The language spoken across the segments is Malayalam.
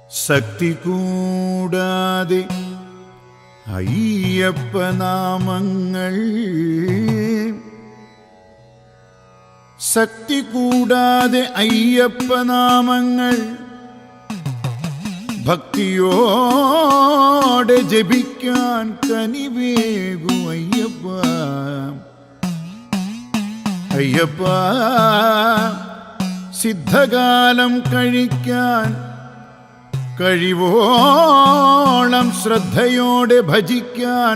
ശക്തി കൂടാതെ അയ്യപ്പനാമങ്ങൾ, ശക്തി കൂടാതെ അയ്യപ്പനാമങ്ങൾ ഭക്തിയോടെ ജപിക്കാൻ കനിവേകും അയ്യപ്പ. അയ്യപ്പ സിദ്ധകാലം കഴിക്കാൻ കഴിവോളം ശ്രദ്ധയോടെ ഭജിക്കാൻ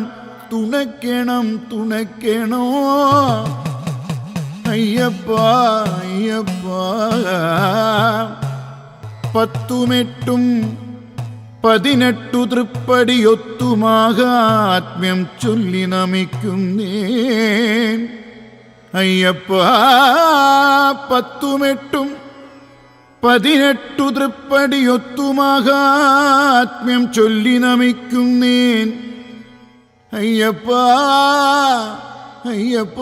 തുണയ്ക്കണം തുണയ്ക്കണോ അയ്യപ്പ. അയ്യപ്പ 10-8 തൃപ്പടിയൊത്തുമാഹാത്മ്യം ചൊല്ലി നമിക്കുന്നേൻ അയ്യപ്പ. 10-8 തൃപ്പടിയൊത്തുമാഹാത്മ്യം ചൊല്ലി നമിക്കുന്നേൻ അയ്യപ്പ. അയ്യപ്പ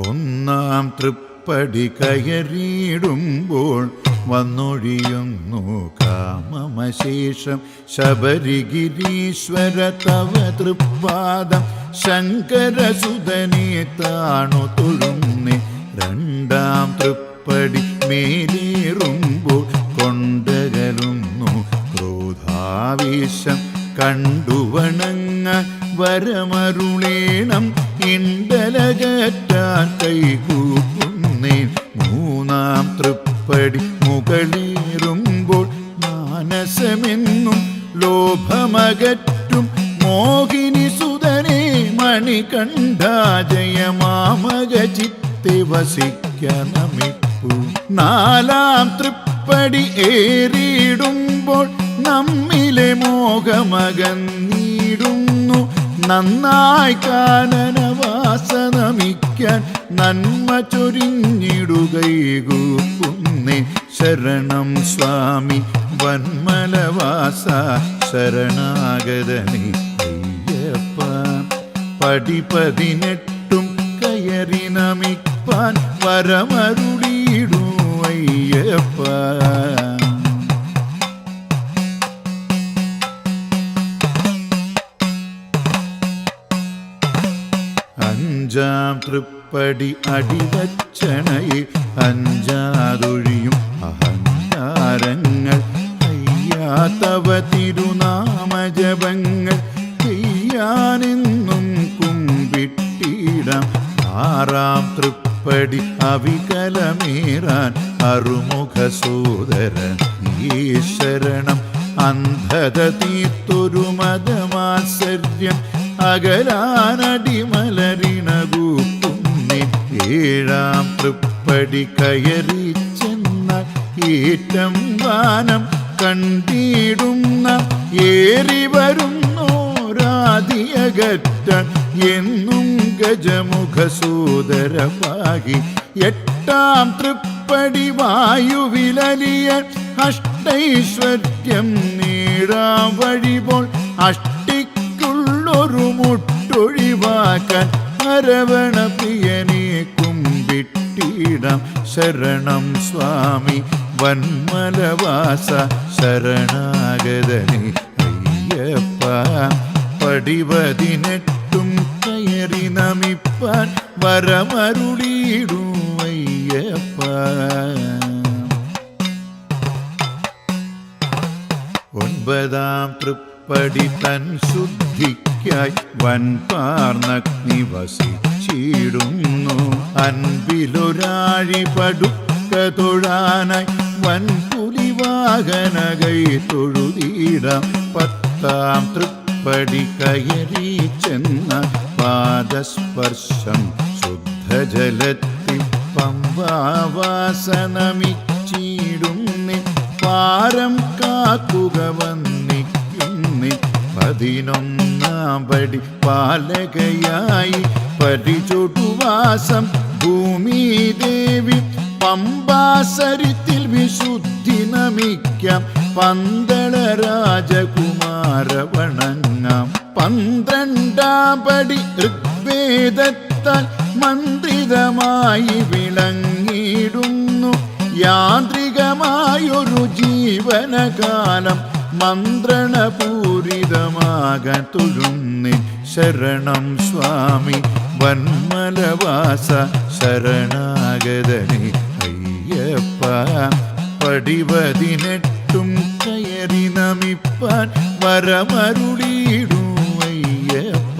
ഒന്നാം തൃപ്പടി കയറിയിടുമ്പോൾ വന്നൊഴിയുന്നു കാമമശേഷം ശബരിഗിരീശ്വര തവ തൃപ്പാദം ശങ്കരസുതനെ താണു തൊഴുന്നേ. രണ്ടാം തൃപ്പടി മേലേറുമ്പോൾ കൊണ്ടകലുന്നു ക്രോധാവേശം കണ്ടുവണങ്ങ വരമരുളേണം ഇണ്ടലകറ്റാൻ കൈകൂപ്പുന്നേ. മൂന്നാം തൃപ്പടി മുകളേറുമ്പോൾ മാനസമെന്നും ലോഭമകറ്റും മോഹിനി സുതനെ മണികണ്ഠ ജയമാമക ചിത്തെ വസിക്കനമിപ്പു. നാലാം തൃപ്പടി ഏറിയിടുമ്പോൾ നമ്മിലെ മോഹമകന്നിടുന്നു നന്നായി കാനനവാസനമിക്കാൻ നന്മ ചൊരിഞ്ഞിടുകൈകൂക്കുന്നേ. ശരണം സ്വാമി വന്മലവാസ ശരണാഗതനേ അയ്യപ്പ. പടി 18 കയറി നമിപ്പാൻ വരമരുളിയിടൂ അയ്യപ്പ. അഞ്ചാം തൃപ്പടി അടിവച്ചണയെ അഞ്ചാതൊഴിയും അഹങ്കാരങ്ങൾ അയ്യാത്തവ തിരുനാമജപങ്ങൾ ചെയ്യാനെന്നും കുമ്പിട്ടിടാം. ആറാം തൃപ്പടി അവികലമേറാൻ അറുമുഖ സോദരൻ ഈശ്വരണം അന്ധത തീർത്തൊരു മതമാത്സര്യം അകലാനടിമലരിണകൂക്കുന്നേ. ഏഴാം തൃപ്പടി കയറി ചെന്ന ഏറ്റം വാനം കണ്ടിടുന്ന ഏറി വരുന്നോരാതിയകറ്റാൻ എന്നും ഗജമുഖ സോദര പാകി. എട്ടാം തൃപ്പടി വായുവിലലിയ അഷ്ടൈശ്വര്യം നേടാം വഴിപോൾ അഷ്ടിക്കുള്ളൊരു മുട്ടൊഴിവാക്കാൻ അരവണ പ്രിയനെ കുമ്പിട്ടിടാം. ശരണം സ്വാമി വന്മലവാസ ശരണാഗതനേ അയ്യപ്പ. പടി 18 കയറി നമിപ്പാൻ വരമരുളിയിടൂ അയ്യപ്പ. ഒൻപതാം തൃപ്പടി തൻ ശുദ്ധിക്കായി വൻപാർന്നഗ്നി വസിച്ചിടുന്നു അൻപിലൊരാഴി പടുക്ക തൊഴാനായി വൻപുലിവാഹന കൈ തൊഴുതിടാം. 10ആം തൃപ്പടി കയറി ചെന്ന പാദസ്പർശം ശുദ്ധജലത്തിൽ പമ്പാവാസനമിച്ചിടുന്നേ. പാരം കാക്കുക വന്നിക്കുന്നേ. 11ആം പടി പാലകയായി പരിചൊടുവാസം ഭൂമിദേവി പമ്പാസരിത്തിൽ വിശുദ്ധി നമിക്കാം. പന്തള രാജകുമാര വണങ്ങാം. 12ആം പടി ഋഗ്വേദത്താൽ മന്ത്രിതമായി വിളങ്ങിയിടുന്നു ജീവനകാലം മന്ത്രണപൂരിതമാകാൻ തൊഴുന്നേ ശരണം സ്വാമി വന്മലവാസ ശരണാഗതനെ അയ്യപ്പ പടിപതിനെട്ടും കയറി നമിപ്പാൻ വരമരുളിയിടൂ അയ്യപ്പ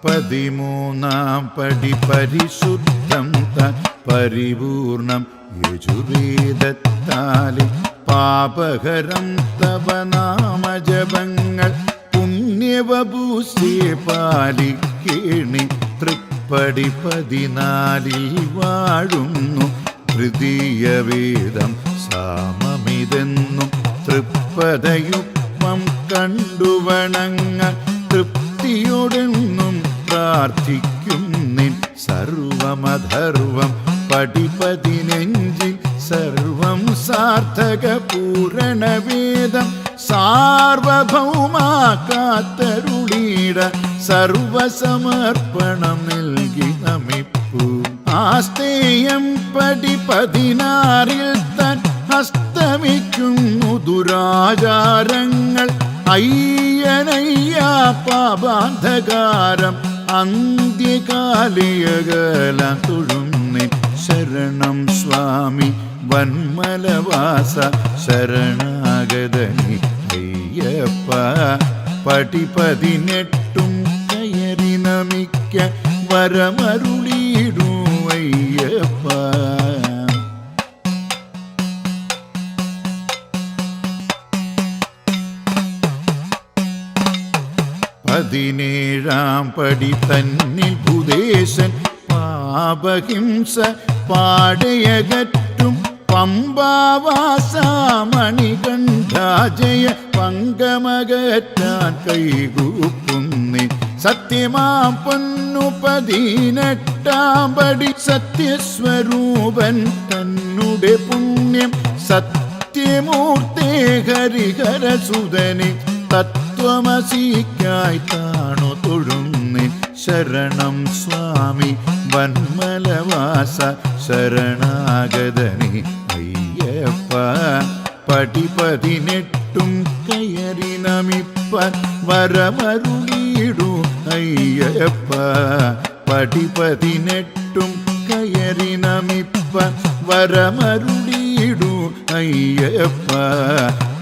13-ാം പടി പരിശുദ്ധം താൻ പരിപൂർണം യജുർവേദത്താലെ പാപഹരം തവ നാമജപങ്ങൾ പുണ്യവപൂസ്യേ പാലിക്കേണി തൃപ്പടി 14 വാഴുന്നു തൃതീയവേദം സാമമിതെന്നും തൃപ്പദയുഗ്മം കണ്ടുവണങ്ങ തൃപ്തിയോടെന്നും പ്രാർത്ഥിക്കും നിൻ സർവമധർവം പടി 15 സർവം സാർത്ഥക പൂരണവേദം സാർവഭൗമാക്കാത്തരുളീട സർവസമർപ്പണം നൽകി നമിപ്പൂ ആസ്തേയം പടി 16 തൻ ഹസ്തമിക്കുന്നു ദുരാചാരങ്ങൾ അയ്യനയ്യ പാപാന്ധകാരം അന്ത്യകാലിയകല തൊഴുന്നേ ശരണം സ്വാമി വന്മലവാസ ശരണാഗതനി അയ്യപ്പ പടി 18 കയറി നമിക്ക വരമരുളിയിടൂ അയ്യപ്പ 17-ാം പടി തന്നിൽ ഭൂദേശൻ പാപഹിംസ പാടയകറ്റും പമ്പാവാസാമണികണ്ഠാജയ പങ്കമകറ്റാൻ കൈകൂപ്പുന്നേ സത്യമാം പൊന്നു 18-ാം പടി സത്യസ്വരൂപൻ തന്നുടെ പുണ്യം സത്യമൂർത്തേ ഹരിഹരസുതനെ തത്വമസിക്കായി താണു തൊഴുന്നേ ശരണം സ്വാമി വന്മലവാസ ശരണാഗതനെ അയ്യപ്പ പടി 18 കയറി നമിപ്പാൻ വരമരുളിയിടൂ അയ്യപ്പ പടി 18 കയറി നമിപ്പാൻ വരമരുളിയിടൂ അയ്യപ്പ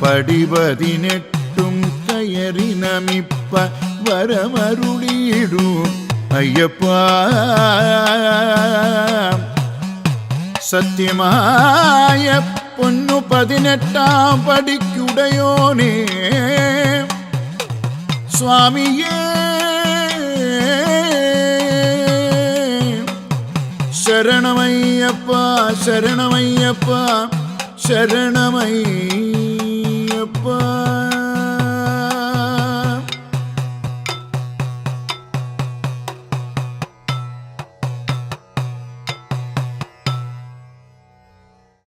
പടി 18 കയറി നമിപ്പ വരമരുളിയിടൂ അയ്യപ്പ സത്യമായ പൊന്നു 18-ാം പടിക്കുടയോനേ സ്വാമിയേ ശരണമയ്യപ്പ ശരണമയ്യപ്പ ശരണമയ്യപ്പ